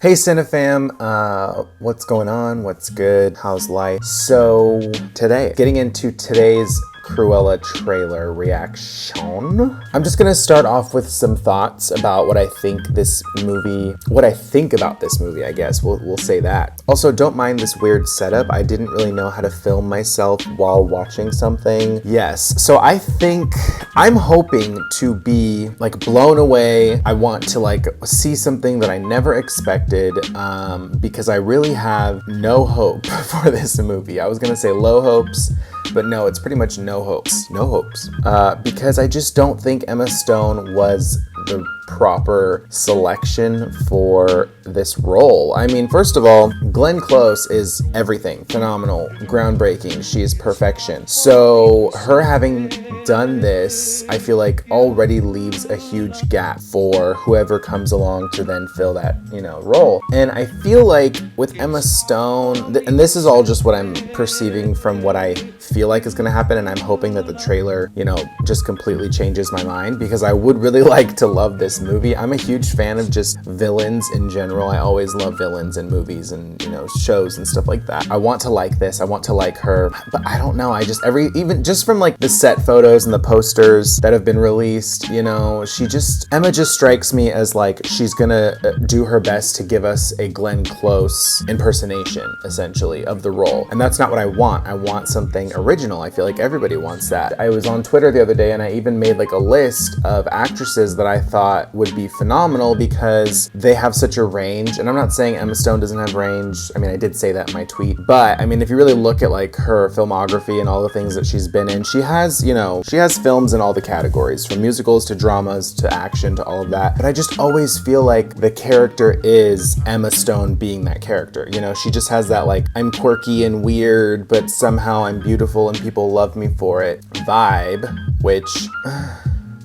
Hey Cinefam, what's going on? What's good? How's life? So today, getting into today's Cruella trailer reaction. I'm just gonna start off with some thoughts about what I think about this movie, I guess. We'll say that. Also, don't mind this weird setup. I didn't really know how to film myself while watching something. Yes, so I'm hoping to be like blown away. I want to like see something that I never expected because I really have no hope for this movie. I was gonna say low hopes, but no, it's pretty much no hopes. No hopes. Because I just don't think Emma Stone was the proper selection for this role. I mean, first of all, Glenn Close is everything. Phenomenal, groundbreaking. She is perfection. So her having done this, I feel like already leaves a huge gap for whoever comes along to then fill that, role. And I feel like with Emma Stone, and this is all just what I'm perceiving from what I feel like is going to happen, and I'm hoping that the trailer, just completely changes my mind, because I would really like to love this movie. I'm a huge fan of just villains in general. I always love villains in movies and, shows and stuff like that. I want to like this. I want to like her, but I don't know. Even just from like the set photos and the posters that have been released, Emma just strikes me as like she's gonna do her best to give us a Glenn Close impersonation, essentially, of the role. And that's not what I want. I want something original. I feel like everybody wants that. I was on Twitter the other day and I even made like a list of actresses that I thought would be phenomenal because they have such a range. And I'm not saying Emma Stone doesn't have range. I mean, I did say that in my tweet, but I mean, if you really look at like her filmography and all the things that she's been in, she has films in all the categories, from musicals to dramas to action to all of that. But I just always feel like the character is Emma Stone being that character. She just has that like, I'm quirky and weird, but somehow I'm beautiful and people love me for it vibe, which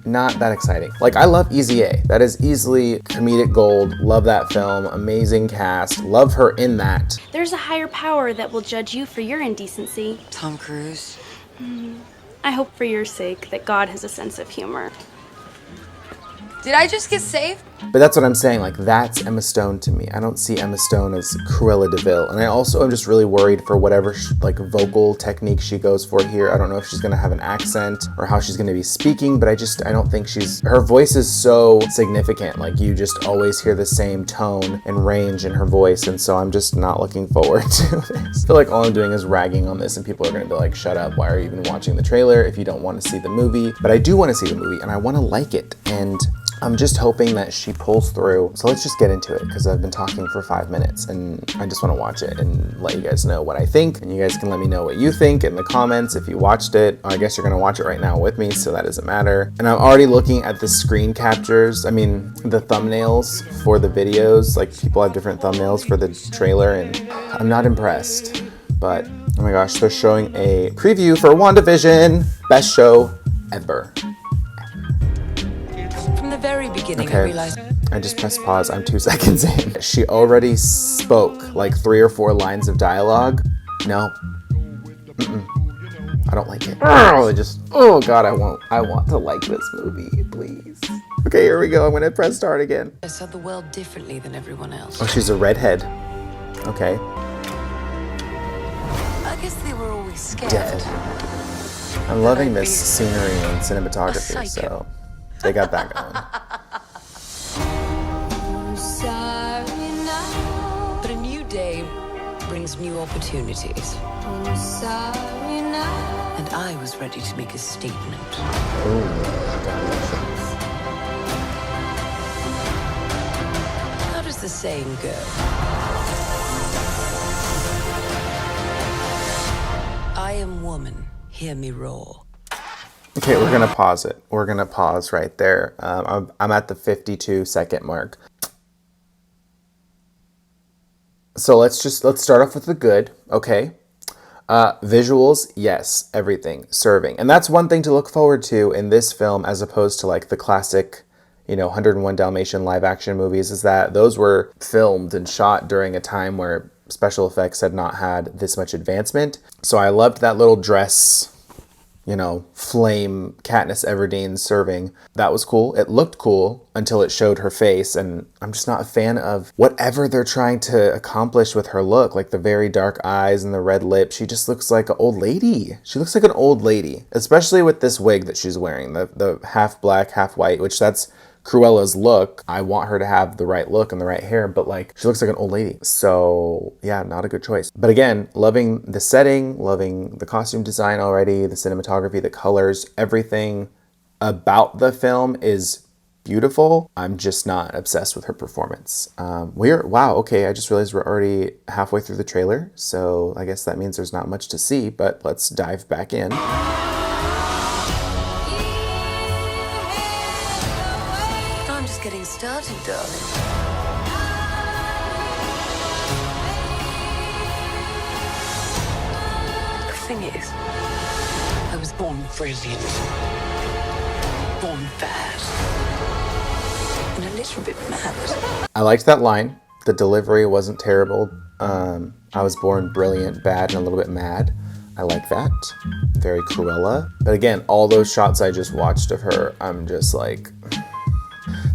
not that exciting. Like, I love Easy A. That is easily comedic gold. Love that film. Amazing cast. Love her in that. There's a higher power that will judge you for your indecency. Tom Cruise. I hope for your sake that God has a sense of humor. Did I just get saved? But that's what I'm saying, like, that's Emma Stone to me. I don't see Emma Stone as Cruella de Vil. And I also am just really worried for whatever like vocal technique she goes for here. I don't know if she's gonna have an accent or how she's gonna be speaking, but I don't think her voice is so significant. Like, you just always hear the same tone and range in her voice. And so I'm just not looking forward to this. I feel like all I'm doing is ragging on this and people are gonna be like, shut up, why are you even watching the trailer if you don't want to see the movie? But I do want to see the movie and I want to like it. And I'm just hoping that she pulls through. So let's just get into it, because I've been talking for 5 minutes and I just want to watch it and let you guys know what I think. And you guys can let me know what you think in the comments if you watched it. I guess you're going to watch it right now with me, so that doesn't matter. And I'm already looking at the screen captures. I mean, the thumbnails for the videos. Like, people have different thumbnails for the trailer and I'm not impressed. But, oh my gosh, they're showing a preview for WandaVision. Best show ever. Very beginning, okay. I realized I just pressed pause. I'm 2 seconds in. She already spoke like 3 or 4 lines of dialogue. No. I don't like it. Oh God, I want to like this movie, please. Okay, here we go. I'm gonna press start again. I saw the world differently than everyone else. Oh, she's a redhead. Okay. I guess they were always scared. Definitely. I'm loving this scenery and cinematography, so they got that going. But a new day brings new opportunities. And I was ready to make a statement. How does the saying go? I am woman, hear me roar. Okay, we're gonna pause it. We're gonna pause right there. I'm at the 52-second mark. So let's start off with the good, okay? Visuals, yes, everything, serving. And that's one thing to look forward to in this film as opposed to like the classic, 101 Dalmatian live action movies, is that those were filmed and shot during a time where special effects had not had this much advancement. So I loved that little dress you know, flame Katniss Everdeen serving. That was cool. It looked cool until it showed her face, and I'm just not a fan of whatever they're trying to accomplish with her look, like the very dark eyes and the red lips. She just looks like an old lady. She looks like an old lady, especially with this wig that she's wearing, the half black, half white, which that's Cruella's look. I want her to have the right look and the right hair, but like she looks like an old lady. So yeah, not a good choice. But again, loving the setting, loving the costume design already, the cinematography, the colors, everything about the film is beautiful. I'm just not obsessed with her performance. Wow, okay, I just realized we're already halfway through the trailer, so I guess that means there's not much to see, but let's dive back in. Getting started, darling. The thing is, I was born brilliant, born bad, and a little bit mad. I liked that line. The delivery wasn't terrible. I was born brilliant, bad, and a little bit mad. I like that. Very Cruella. But again, all those shots I just watched of her, I'm just like...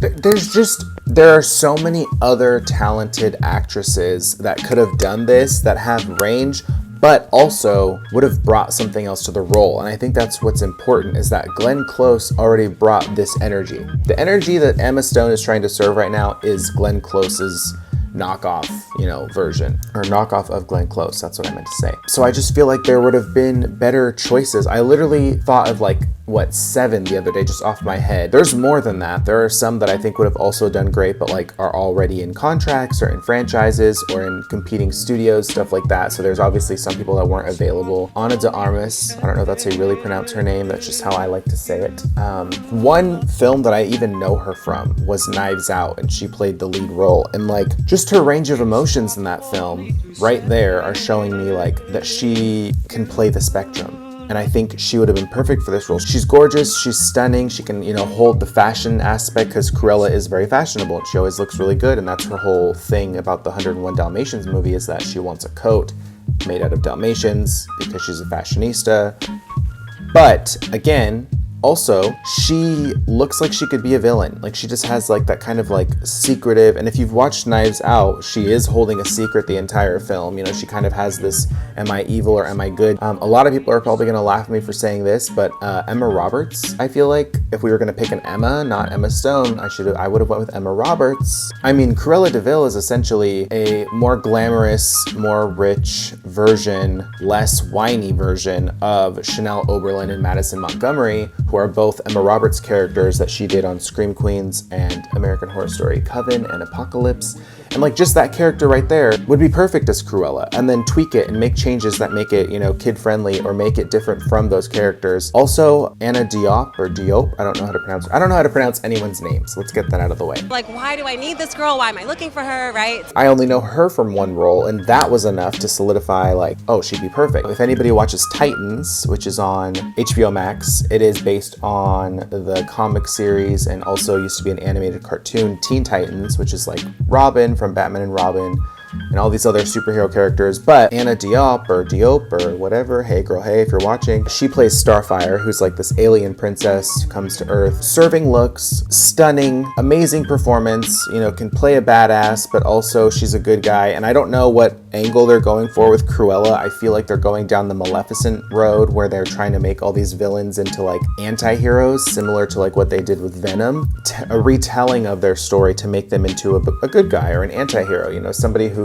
There are so many other talented actresses that could have done this, that have range, but also would have brought something else to the role. And I think that's what's important, is that Glenn Close already brought this energy. The energy that Emma Stone is trying to serve right now is Glenn Close's knockoff, version, or knockoff of Glenn Close. That's what I meant to say. So I just feel like there would have been better choices. I literally thought of 7 the other day, just off my head. There's more than that. There are some that I think would have also done great, but are already in contracts or in franchises or in competing studios, stuff like that. So there's obviously some people that weren't available. Ana de Armas, I don't know if that's how you really pronounce her name. That's just how I like to say it. One film that I even know her from was Knives Out, and she played the lead role. And just her range of emotions in that film right there are showing me that she can play the spectrum. And I think she would have been perfect for this role. She's gorgeous, she's stunning, she can, hold the fashion aspect, because Cruella is very fashionable. She always looks really good, and that's her whole thing about the 101 Dalmatians movie, is that she wants a coat made out of Dalmatians because she's a fashionista. But again, also, she looks like she could be a villain. She just has that kind of secretive, and if you've watched Knives Out, she is holding a secret the entire film. She kind of has this, am I evil or am I good? A lot of people are probably gonna laugh at me for saying this, but Emma Roberts, I feel like if we were gonna pick an Emma, not Emma Stone, I would have went with Emma Roberts. I mean, Cruella de Vil is essentially a more glamorous, more rich version, less whiny version of Chanel Oberlin and Madison Montgomery, who are both Emma Roberts characters that she did on Scream Queens and American Horror Story Coven and Apocalypse. And just that character right there would be perfect as Cruella, and then tweak it and make changes that make it, kid-friendly or make it different from those characters. Also, Anna Diop, I don't know how to pronounce anyone's names. Let's get that out of the way. Why do I need this girl? Why am I looking for her, right? I only know her from one role, and that was enough to solidify, oh, she'd be perfect. If anybody watches Titans, which is on HBO Max, it is based on the comic series and also used to be an animated cartoon, Teen Titans, which is Robin from Batman and Robin, and all these other superhero characters. But Anna Diop or whatever, hey girl, hey, if you're watching, she plays Starfire, who's this alien princess who comes to Earth. Serving looks, stunning, amazing performance, can play a badass, but also she's a good guy. And I don't know what angle they're going for with Cruella. I feel like they're going down the Maleficent road, where they're trying to make all these villains into anti-heroes, similar to what they did with Venom. A retelling of their story to make them into a good guy or an anti-hero, somebody who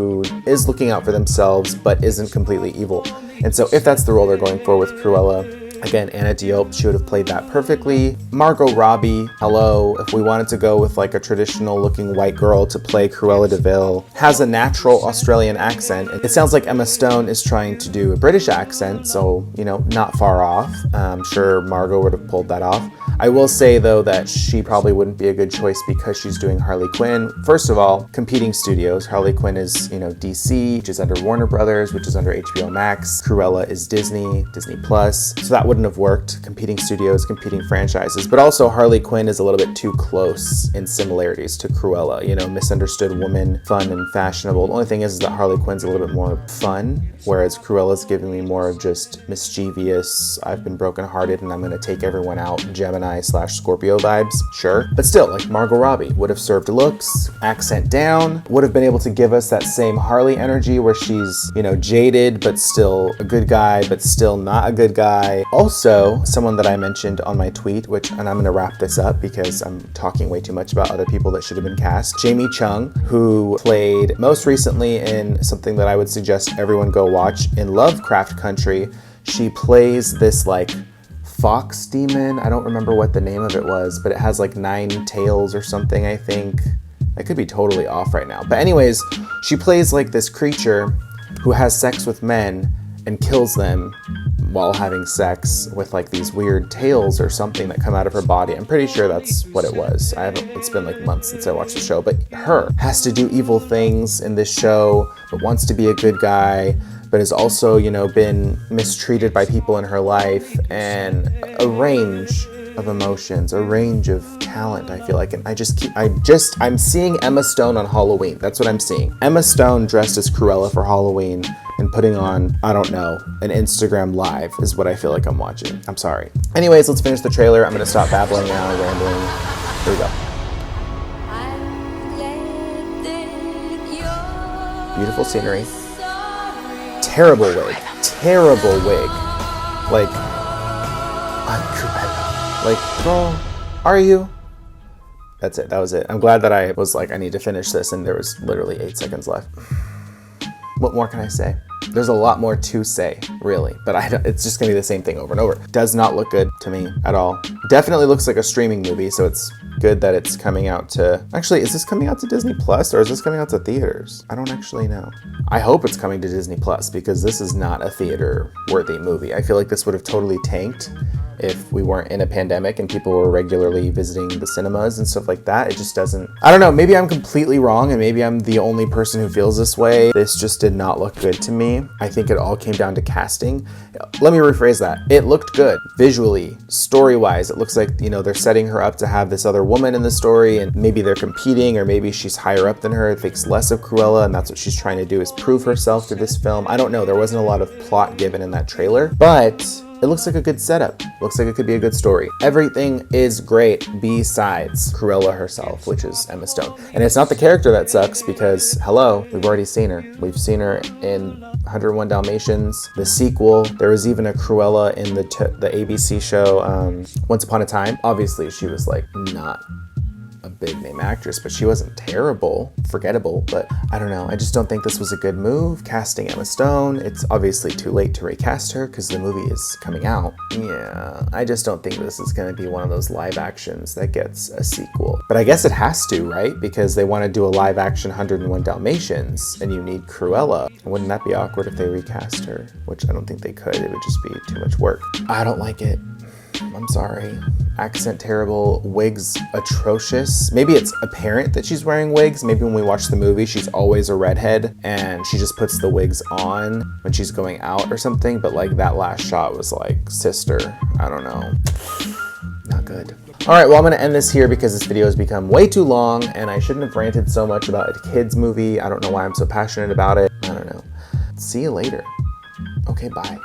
is looking out for themselves but isn't completely evil. And so if that's the role they're going for with Cruella, again, Anna Diop, she would have played that perfectly. Margot Robbie, hello, if we wanted to go with a traditional looking white girl to play Cruella de Vil, has a natural Australian accent. It sounds like Emma Stone is trying to do a British accent, so, not far off. I'm sure Margot would have pulled that off. I will say, though, that she probably wouldn't be a good choice because she's doing Harley Quinn. First of all, competing studios. Harley Quinn is, DC, which is under Warner Brothers, which is under HBO Max. Cruella is Disney Plus. So that that wouldn't have worked. Competing studios, competing franchises. But also Harley Quinn is a little bit too close in similarities to Cruella. You know, misunderstood woman, fun and fashionable. The only thing is that Harley Quinn's a little bit more fun, whereas Cruella's giving me more of just mischievous, I've been brokenhearted and I'm gonna take everyone out, Gemini/Scorpio vibes. Sure. But still, like Margot Robbie would have served looks, accent down, would have been able to give us that same Harley energy where she's, you know, jaded, but still a good guy, but still not a good guy. Also, someone that I mentioned on my tweet, and I'm gonna wrap this up because I'm talking way too much about other people that should have been cast. Jamie Chung, who played most recently in something that I would suggest everyone go watch, in Lovecraft Country. She plays this like fox demon. I don't remember what the name of it was, but it has like 9 tails or something, I think. I could be totally off right now. But anyways, she plays like this creature who has sex with men and kills them while having sex with like these weird tails or something that come out of her body. I'm pretty sure that's what it was. It's been like months since I watched the show, but her has to do evil things in this show, but wants to be a good guy, but has also, you know, been mistreated by people in her life, and a range of emotions, a range of talent, I feel like. And I'm seeing Emma Stone on Halloween. That's what I'm seeing. Emma Stone dressed as Cruella for Halloween and putting on, I don't know, an Instagram live is what I feel like I'm watching. I'm sorry. Anyways, let's finish the trailer. I'm gonna stop babbling now, rambling. Here we go. Beautiful scenery. Terrible wig. Terrible wig. Like, I'm Cruella. Like, girl, are you? That's it. That was it. I'm glad that I was like, I need to finish this, and there was literally 8 seconds left. What more can I say? There's a lot more to say, really, but it's just gonna be the same thing over and over. Does not look good to me at all. Definitely looks like a streaming movie, so it's good that it's coming out to... Actually, is this coming out to Disney Plus or is this coming out to theaters? I don't actually know. I hope it's coming to Disney Plus because this is not a theater-worthy movie. I feel like this would have totally tanked if we weren't in a pandemic and people were regularly visiting the cinemas and stuff like that. It just doesn't... I don't know, maybe I'm completely wrong and maybe I'm the only person who feels this way. This just did not look good to me. I think it all came down to casting. Let me rephrase that. It looked good visually, story-wise. It looks like, you know, they're setting her up to have this other woman in the story, and maybe they're competing, or maybe she's higher up than her. It thinks less of Cruella, and that's what she's trying to do, is prove herself through this film. I don't know. There wasn't a lot of plot given in that trailer, but it looks like a good setup. Looks like it could be a good story. Everything is great besides Cruella herself, which is Emma Stone. And it's not the character that sucks because, hello, we've already seen her. We've seen her in 101 Dalmatians, the sequel. There was even a Cruella in the ABC show Once Upon a Time. Obviously, she was like not a big name actress, but she wasn't terrible, forgettable, but I don't know. I just don't think this was a good move, casting Emma Stone. It's obviously too late to recast her because the movie is coming out. Yeah, I just don't think this is going to be one of those live actions that gets a sequel. But I guess it has to, right? Because they want to do a live action 101 Dalmatians and you need Cruella. Wouldn't that be awkward if they recast her? Which I don't think they could. It would just be too much work. I don't like it. I'm sorry. Accent terrible, wigs atrocious. Maybe it's apparent that she's wearing wigs. Maybe when we watch the movie, she's always a redhead and she just puts the wigs on when she's going out or something. But like that last shot was like, sister, I don't know. Not good. All right, well, I'm gonna end this here because this video has become way too long and I shouldn't have ranted so much about a kid's movie. I don't know why I'm so passionate about it. I don't know. See you later. Okay, bye.